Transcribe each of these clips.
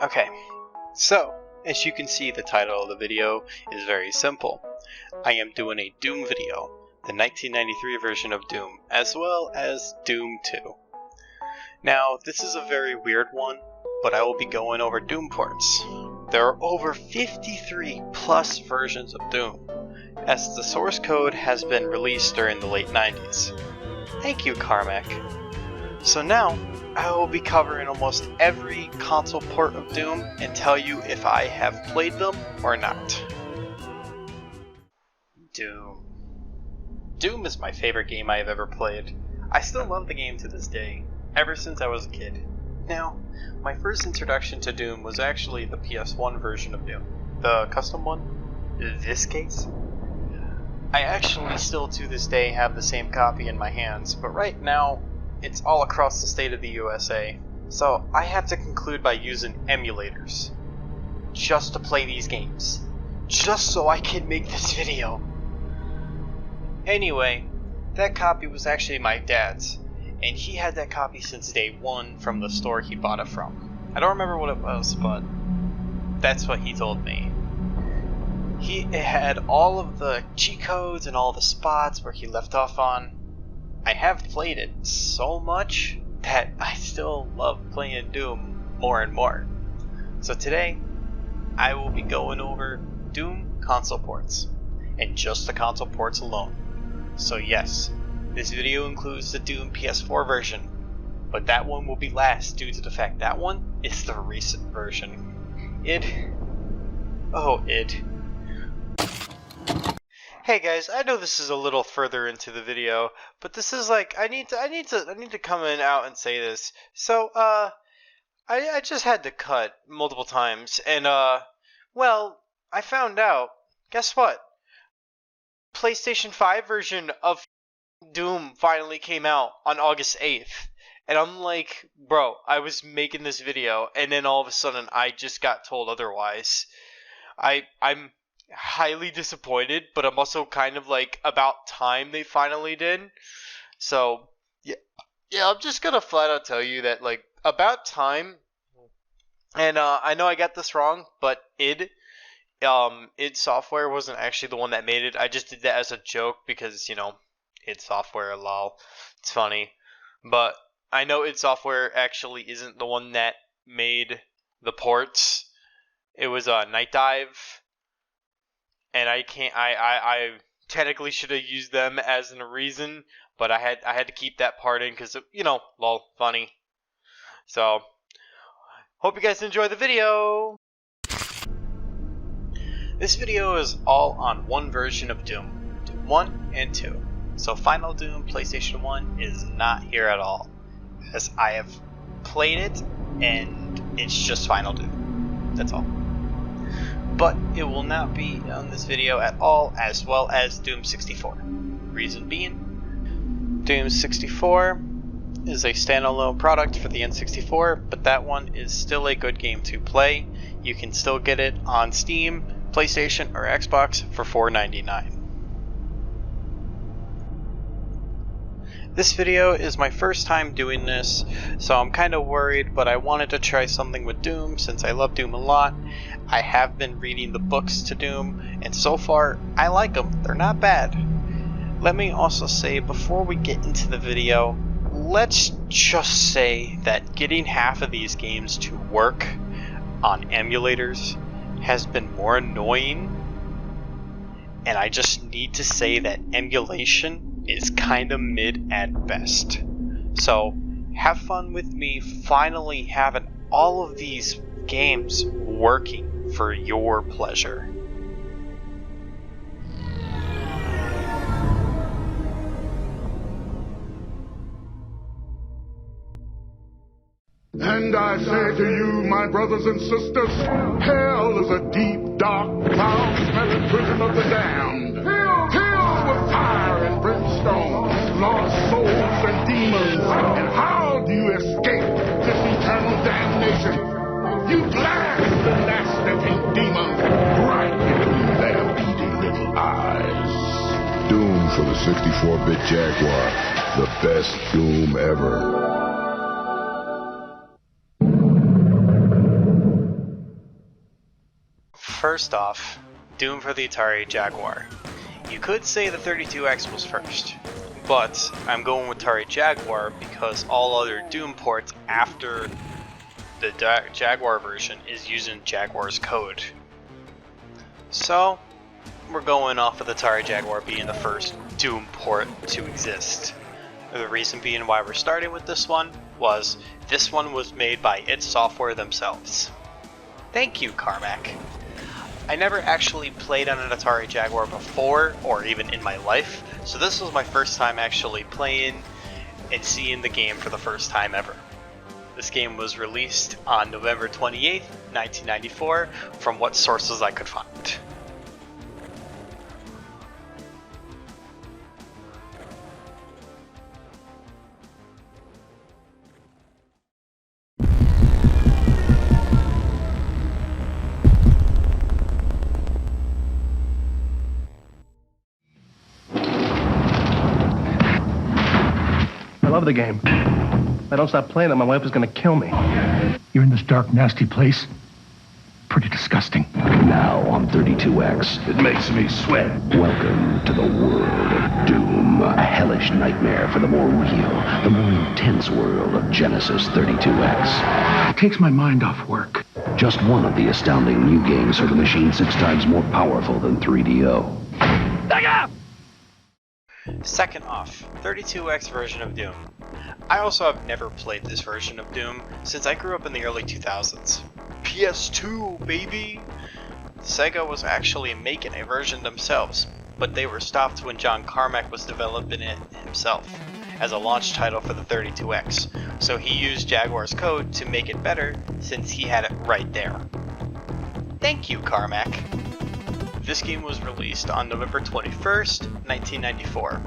Okay, so as you can see, the title of the video is very simple. I am doing a Doom video, the 1993 version of Doom, as well as Doom 2. Now, this is a very weird one, but I will be going over Doom ports. There are over 53 plus versions of Doom, as the source code has been released during the late 90s. Thank you, Carmack. So now, I will be covering almost every console port of Doom and tell you if I have played them or not. Doom. Doom is my favorite game I have ever played. I still love the game to this day, ever since I was a kid. Now, my first introduction to Doom was actually the PS1 version of Doom. The custom one? This case? I actually still to this day have the same copy in my hands, but right now, it's all across the state of the USA, so I have to conclude by using emulators just to play these games, just so I can make this video. Anyway, that copy was actually my dad's, and he had that copy since day one from the store he bought it from. I don't remember what it was, but that's what he told me. It had all of the cheat codes and all the spots where he left off on. I have played it so much that I still love playing Doom more and more. So today, I will be going over Doom console ports, and just the console ports alone. So yes, this video includes the Doom PS4 version, but that one will be last due to the fact that one is the recent version. Hey guys, I know this is a little further into the video, but this is like I need to come in out and say this. So I just had to cut multiple times, and well, I found out. Guess what? PlayStation 5 version of Doom finally came out on August 8th. And I'm like, bro, I was making this video, and then all of a sudden I just got told otherwise. I'm highly disappointed, but I'm also kind of like, about time they finally did. So yeah, I'm just gonna flat out tell you that, like, about time. And I know I got this wrong, but id Software wasn't actually the one that made it. I just did that as a joke because, you know, id Software, lol, it's funny. But I know id Software actually isn't the one that made the ports. It was Night Dive. And I technically should have used them as a reason, but I had to keep that part in because, you know, lol, funny. So, hope you guys enjoy the video. This video is all on one version of Doom, Doom 1 and 2. So Final Doom PlayStation 1 is not here at all, as I have played it and it's just Final Doom. That's all. But it will not be on this video at all, as well as Doom 64. Reason being, Doom 64 is a standalone product for the N64, but that one is still a good game to play. You can still get it on Steam, PlayStation, or Xbox for $4.99. This video is my first time doing this, so I'm kind of worried, but I wanted to try something with Doom since I love Doom a lot. I have been reading the books to Doom, and so far, I like them. They're not bad. Let me also say, before we get into the video, let's just say that getting half of these games to work on emulators has been more annoying, and I just need to say that emulation is kinda mid at best. So have fun with me finally having all of these games working for your pleasure. And I say to you, my brothers and sisters, hell is a deep, dark, foul-smelling prison of the damned, filled with fire and brimstone, lost souls and demons. And how do you escape this eternal damnation? You blast the nasty pink demons right into their beady little eyes. Doom for the 64-bit Jaguar, the best Doom. Doom ever. First off, Doom for the Atari Jaguar. You could say the 32X was first, but I'm going with Atari Jaguar because all other Doom ports after the Jaguar version is using Jaguar's code. So, we're going off of the Atari Jaguar being the first Doom port to exist. The reason being why we're starting with this one was this one was made by id Software themselves. Thank you, Carmack. I never actually played on an Atari Jaguar before, or even in my life, so this was my first time actually playing and seeing the game for the first time ever. This game was released on November 28th, 1994, from what sources I could find. I love the game. If I don't stop playing it, my wife is going to kill me. You're in this dark, nasty place? Pretty disgusting. Now on 32X. It makes me sweat. Welcome to the world of Doom. A hellish nightmare for the more real, the more intense world of Genesis 32X. It takes my mind off work. Just one of the astounding new games for the machine 6 times more powerful than 3DO. Back up! Second off, 32X version of Doom. I also have never played this version of Doom since I grew up in the early 2000s. PS2, baby! Sega was actually making a version themselves, but they were stopped when John Carmack was developing it himself as a launch title for the 32X, so he used Jaguar's code to make it better since he had it right there. Thank you, Carmack! This game was released on November 21st, 1994.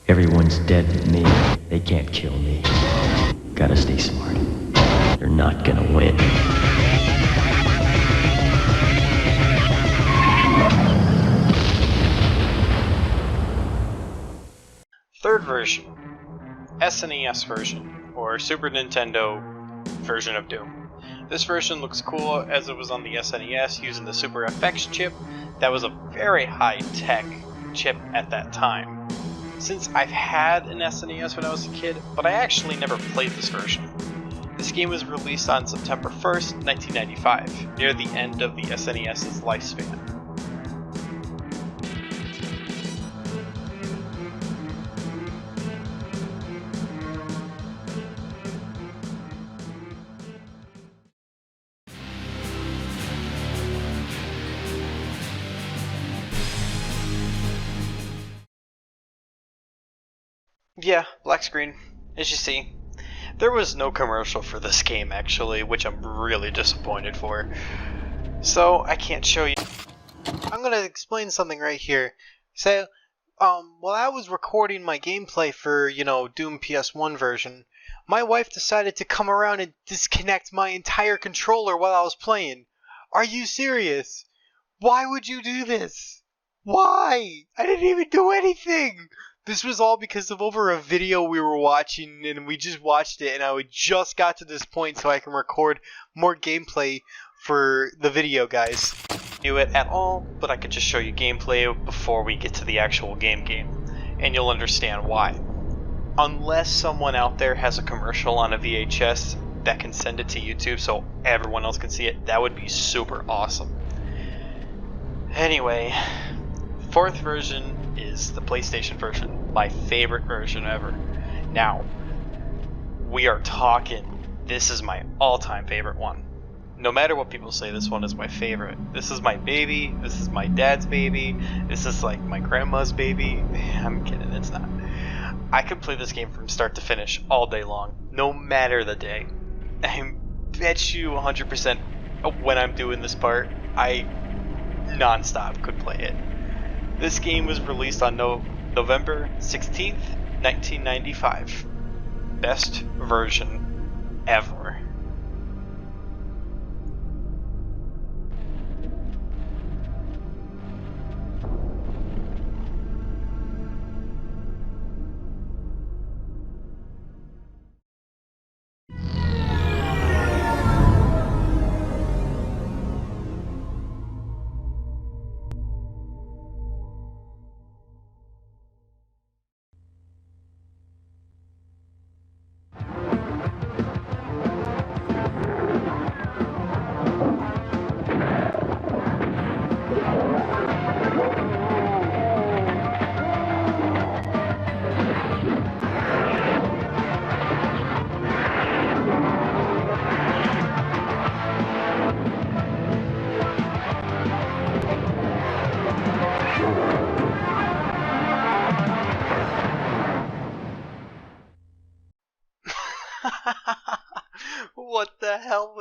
Everyone's dead but me. They can't kill me. Gotta stay smart. They're not gonna win. Third version, SNES version, or Super Nintendo version of Doom. This version looks cool as it was on the SNES using the Super FX chip. That was a very high-tech chip at that time. Since I've had an SNES when I was a kid, but I actually never played this version. This game was released on September 1st, 1995, near the end of the SNES's lifespan. Yeah, black screen, as you see. There was no commercial for this game actually, which I'm really disappointed for. So, I can't show you. I'm gonna explain something right here. So, while I was recording my gameplay for, Doom PS1 version, my wife decided to come around and disconnect my entire controller while I was playing. Are you serious? Why would you do this? Why? I didn't even do anything! This was all because of over a video we were watching, and we just watched it, and I just got to this point so I can record more gameplay for the video, guys. Do it at all, but I could just show you gameplay before we get to the actual game, and you'll understand why. Unless someone out there has a commercial on a VHS that can send it to YouTube so everyone else can see it, that would be super awesome. Anyway, fourth version is the PlayStation version, my favorite version ever. Now, we are talking, this is my all-time favorite one. No matter what people say, this one is my favorite. This is my baby, this is my dad's baby, this is like my grandma's baby. I'm kidding, it's not. I could play this game from start to finish all day long, no matter the day. I bet you 100% when I'm doing this part, I non-stop could play it. This game was released on November 16th, 1995. Best version ever.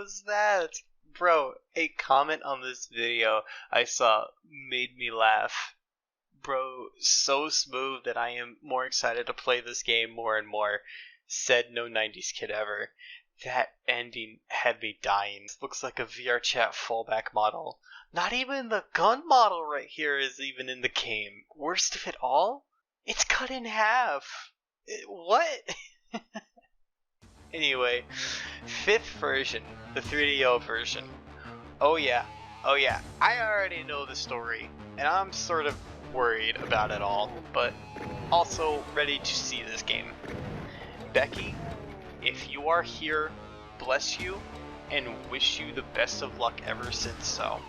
was that? Bro, a comment on this video I saw made me laugh. Bro, so smooth that I am more excited to play this game more and more. Said no 90s kid ever. That ending had me dying. Looks like a VR chat fallback model. Not even the gun model right here is even in the game. Worst of it all? It's cut in half. What? Anyway, 5th version, the 3DO version. Oh yeah, I already know the story, and I'm sort of worried about it all, but also ready to see this game. Becky, if you are here, bless you, and wish you the best of luck ever since so.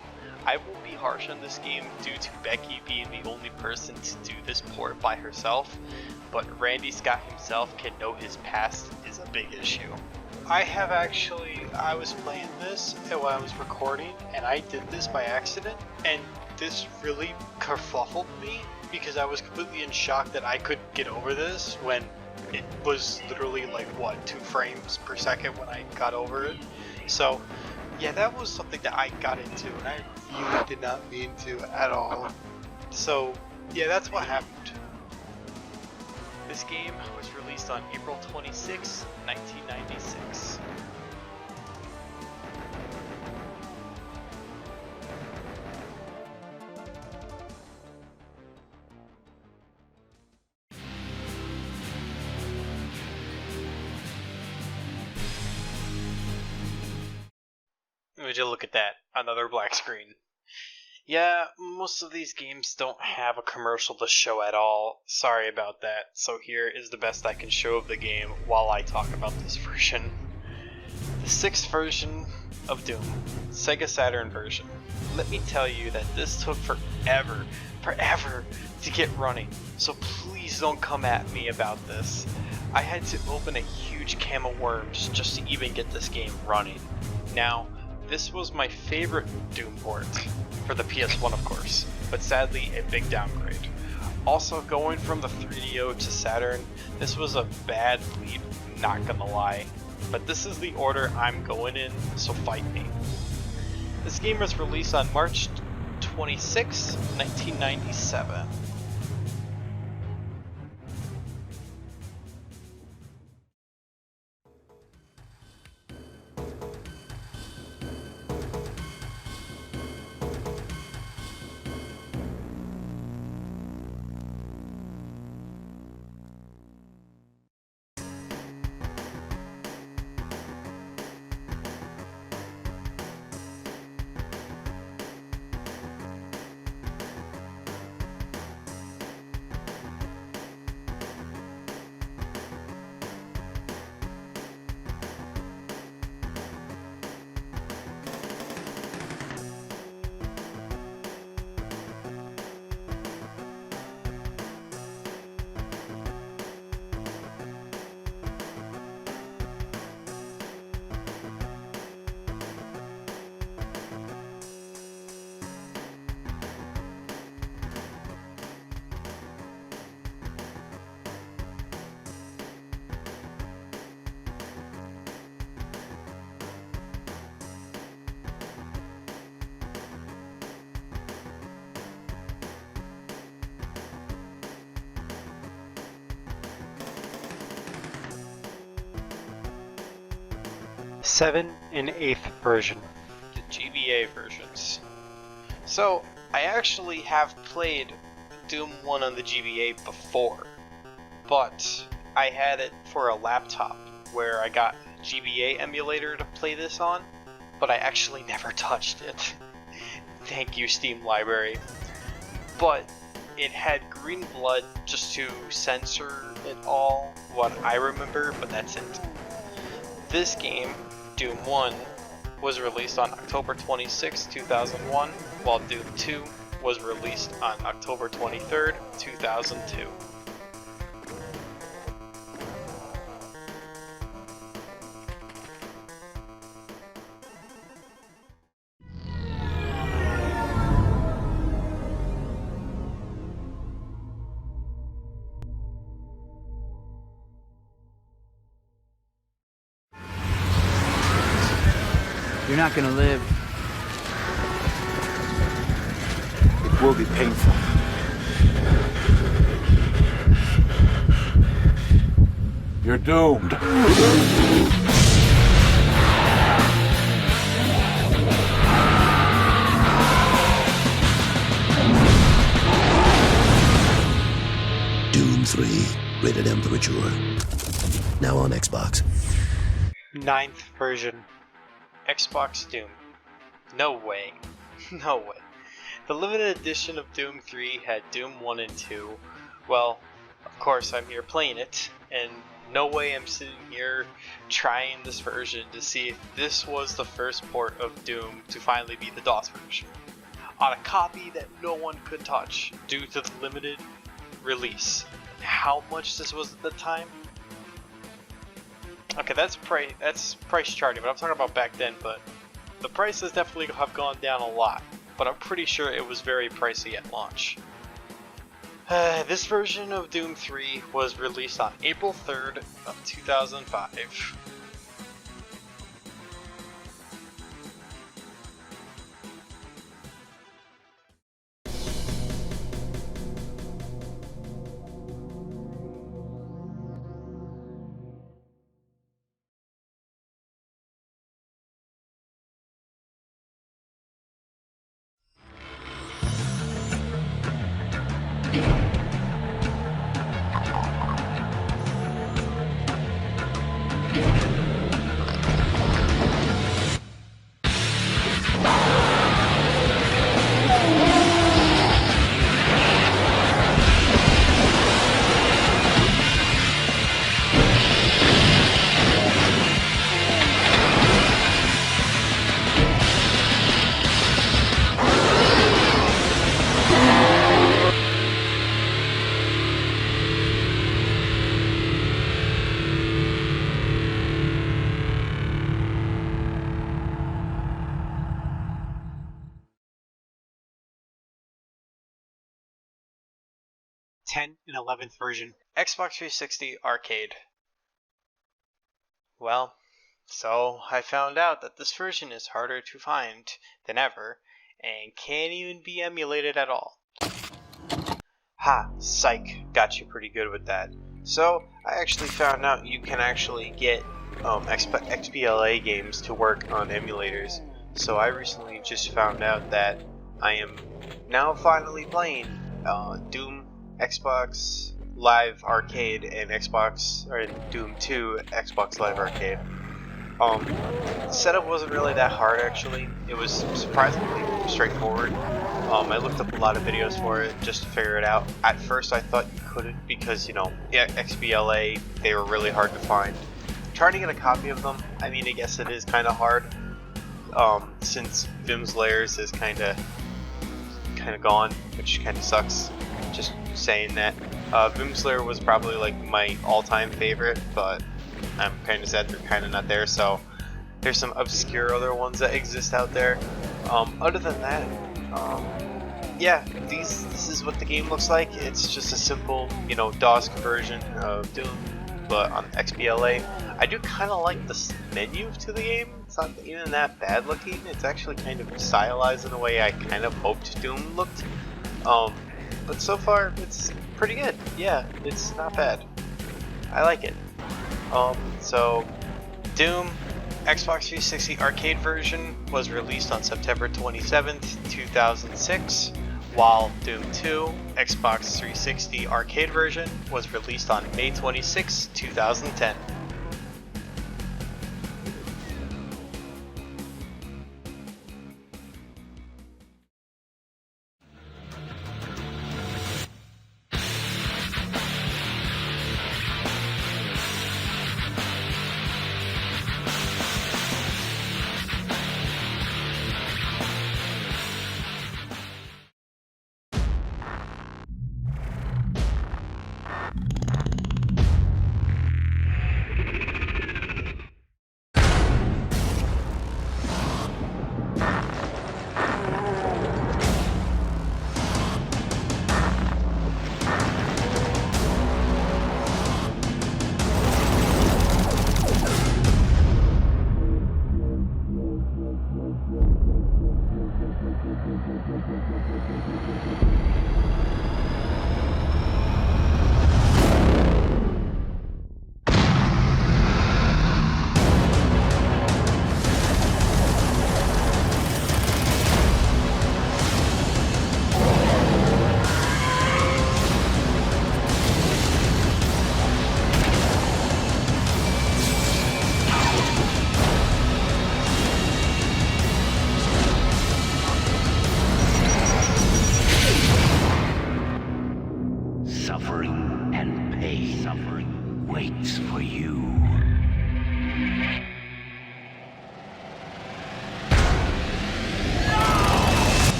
I will be harsh on this game due to Becky being the only person to do this port by herself, but Randy Scott himself can know his past is a big issue. I was playing this while I was recording, and I did this by accident, and this really kerfuffled me because I was completely in shock that I could get over this when it was literally like, what, 2 frames per second when I got over it. So, yeah, that was something that I got into, and I really did not mean to at all. So, yeah, that's what happened. This game was released on April 26, 1996. Would you look at that? Another black screen. Yeah, most of these games don't have a commercial to show at all. Sorry about that. So here is the best I can show of the game while I talk about this version. The 6th version of Doom, Sega Saturn version. Let me tell you that this took forever to get running. So please don't come at me about this. I had to open a huge can of worms just to even get this game running. Now, this was my favorite Doom port, for the PS1 of course, but sadly a big downgrade. Also, going from the 3DO to Saturn, this was a bad leap, not gonna lie, but this is the order I'm going in, so fight me. This game was released on March 26, 1997. Seven and 8th version, the GBA versions. So, I actually have played Doom 1 on the GBA before, but I had it for a laptop where I got a GBA emulator to play this on, but I actually never touched it. Thank you, Steam Library. But it had green blood just to censor it all, what I remember, but that's it. This game, Doom 1, was released on October 26, 2001, while Doom 2 was released on October 23, 2002. You're not gonna live. It will be painful. You're doomed. Doom 3, rated M for mature. Now on Xbox. 9th version. Xbox Doom. No way. No way. The limited edition of Doom 3 had Doom 1 and 2. Well, of course I'm here playing it, and no way I'm sitting here trying this version to see if this was the first port of Doom to finally be the DOS version. On a copy that no one could touch due to the limited release. How much this was at the time? Okay, that's price charting, but I'm talking about back then, but the prices definitely have gone down a lot, but I'm pretty sure it was very pricey at launch. This version of Doom 3 was released on April 3rd of 2005. And 11th version. Xbox 360 Arcade. Well, so I found out that this version is harder to find than ever, and can't even be emulated at all. Ha, psych, got you pretty good with that. So, I actually found out you can actually get XBLA games to work on emulators. So I recently just found out that I am now finally playing Doom Xbox Live Arcade and Doom 2 Xbox Live Arcade. The setup wasn't really that hard actually. It was surprisingly straightforward. I looked up a lot of videos for it just to figure it out. At first I thought you couldn't because, you know, XBLA, they were really hard to find. Trying to get a copy of them, I mean, I guess it is kind of hard. Since Vim's Layers is kind of gone, which kind of sucks. Just saying that. Vim Slayer was probably like my all-time favorite, but I'm kind of sad they're kind of not there, so there's some obscure other ones that exist out there. Other than that, yeah, this is what the game looks like. It's just a simple, you know, DOS conversion of Doom, but on XBLA. I do kind of like the menu to the game. It's not even that bad looking. It's actually kind of stylized in a way I kind of hoped Doom looked. But so far, it's pretty good. Yeah, it's not bad. I like it. So, Doom Xbox 360 arcade version was released on September 27th, 2006, while Doom 2 Xbox 360 arcade version was released on May 26, 2010.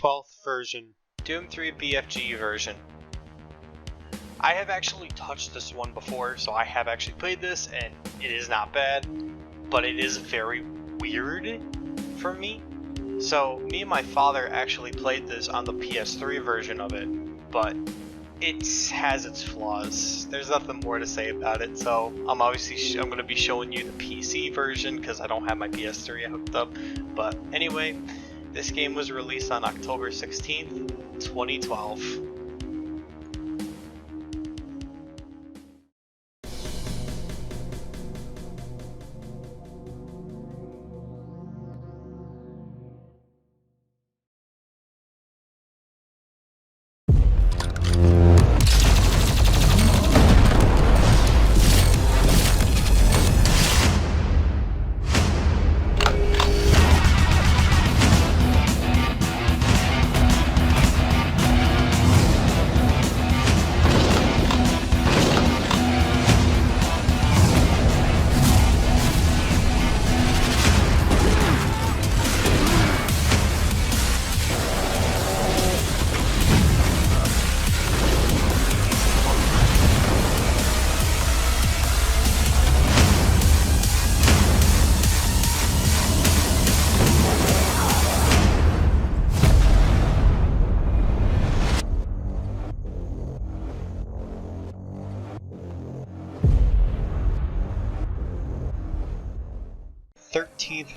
12th version, Doom 3 BFG version. I have actually touched this one before, so I have actually played this, and it is not bad, but it is very weird for me. So me and my father actually played this on the PS3 version of it, but it has its flaws. There's nothing more to say about it, so I'm going to be showing you the PC version because I don't have my PS3 hooked up. But anyway, this game was released on October 16th, 2012.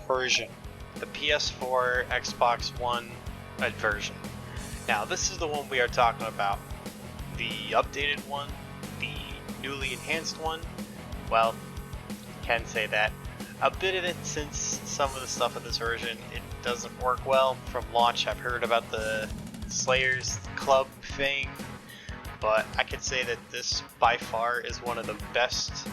Version, the PS4, Xbox One version. Now this is the one we are talking about. The updated one, the newly enhanced one, well, can say that. A bit of it, since some of the stuff in this version, it doesn't work well from launch. I've heard about the Slayers Club thing, but I can say that this by far is one of the best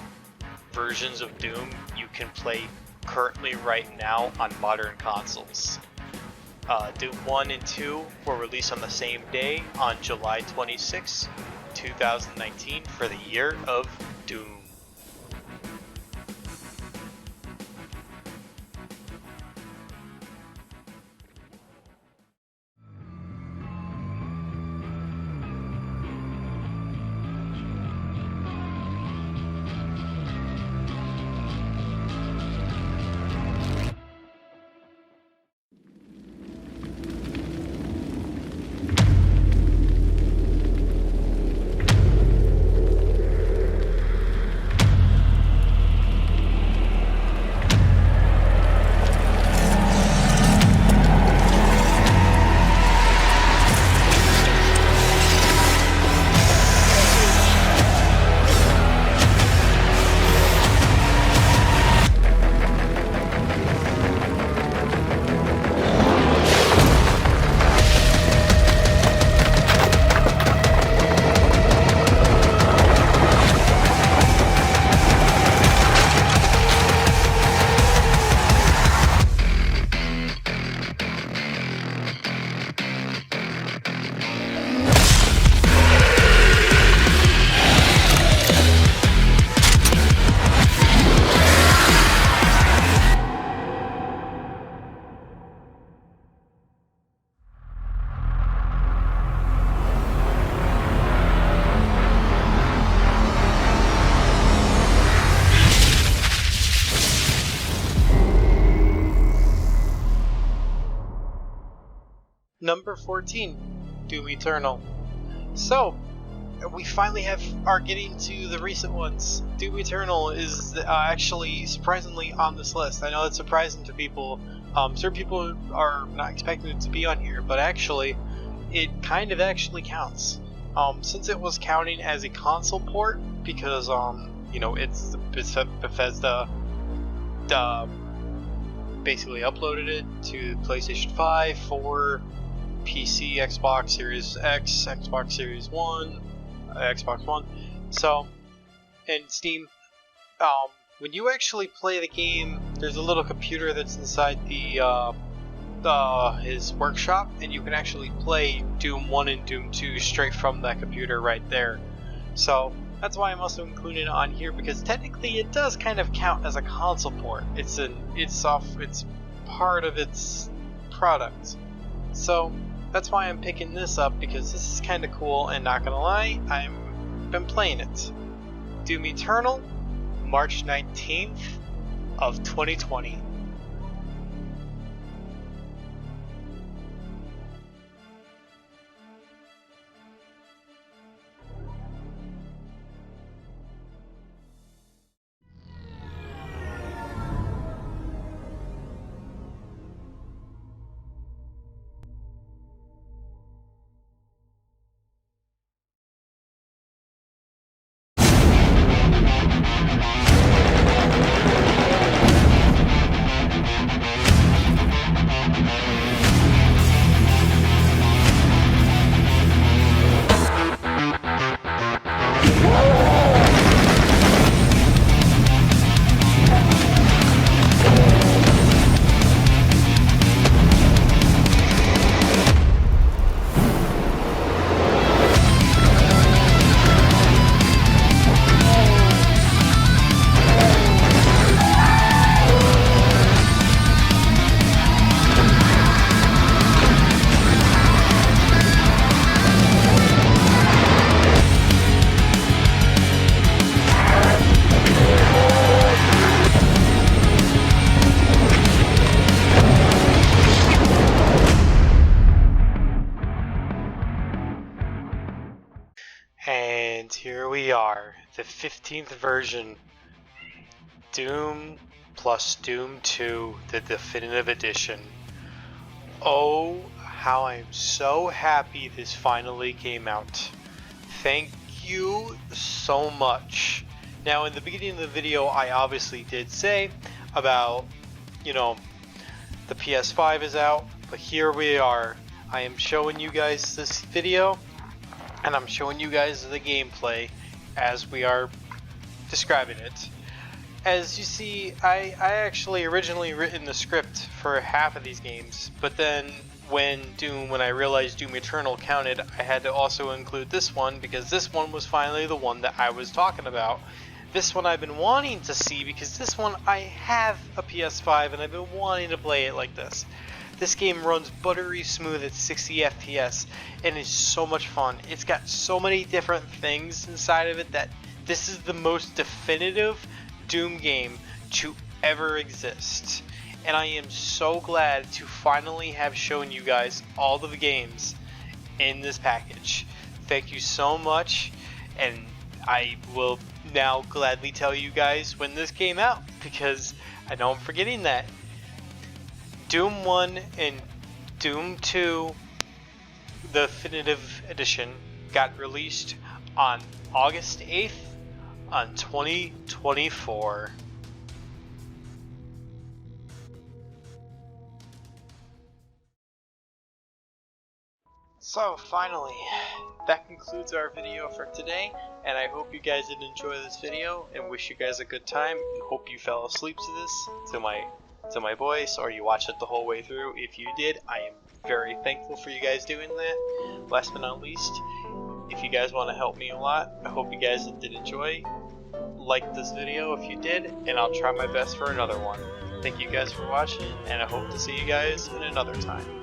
versions of Doom you can play currently right now on modern consoles. Doom 1 and 2 were released on the same day on July 26, 2019 for the year of Doom. Number 14, Doom Eternal. So, we finally are getting to the recent ones. Doom Eternal is actually surprisingly on this list. I know it's surprising to people. Certain people are not expecting it to be on here, but actually, it kind of actually counts. Since it was counting as a console port, because you know, it's Bethesda basically uploaded it to PlayStation 5, 4, PC, Xbox Series X, Xbox Series One, Xbox One. So, and Steam. When you actually play the game, there's a little computer that's inside his workshop, and you can actually play Doom 1 and Doom 2 straight from that computer right there. So that's why I'm also including it on here, because technically it does kind of count as a console port. It's part of its product. So that's why I'm picking this up, because this is kind of cool, and not gonna lie, I've been playing it. Doom Eternal, March 19th of 2020. And here we are, the 15th version, Doom plus Doom 2, the definitive edition. Oh, how I'm so happy this finally came out. Thank you so much. Now, in the beginning of the video, I obviously did say about, the PS5 is out, but here we are. I am showing you guys this video, and I'm showing you guys the gameplay as we are describing it. As you see, I actually originally written the script for half of these games, but then when I realized Doom Eternal counted, I had to also include this one, because this one was finally the one that I was talking about. This one I've been wanting to see, because this one I have a PS5 and I've been wanting to play it like this. This game runs buttery smooth at 60 FPS and is so much fun. It's got so many different things inside of it that this is the most definitive Doom game to ever exist. And I am so glad to finally have shown you guys all of the games in this package. Thank you so much, and I will now gladly tell you guys when this came out, because I know I'm forgetting that. Doom 1 and Doom 2, the definitive edition, got released on August 8th on 2024. So finally, that concludes our video for today, and I hope you guys did enjoy this video, and wish you guys a good time, and hope you fell asleep to this, to my voice, or you watched it the whole way through. If you did, I am very thankful for you guys doing that. Last but not least, if you guys want to help me a lot, I hope you guys did enjoy. Like this video if you did, and I'll try my best for another one. Thank you guys for watching, and I hope to see you guys in another time.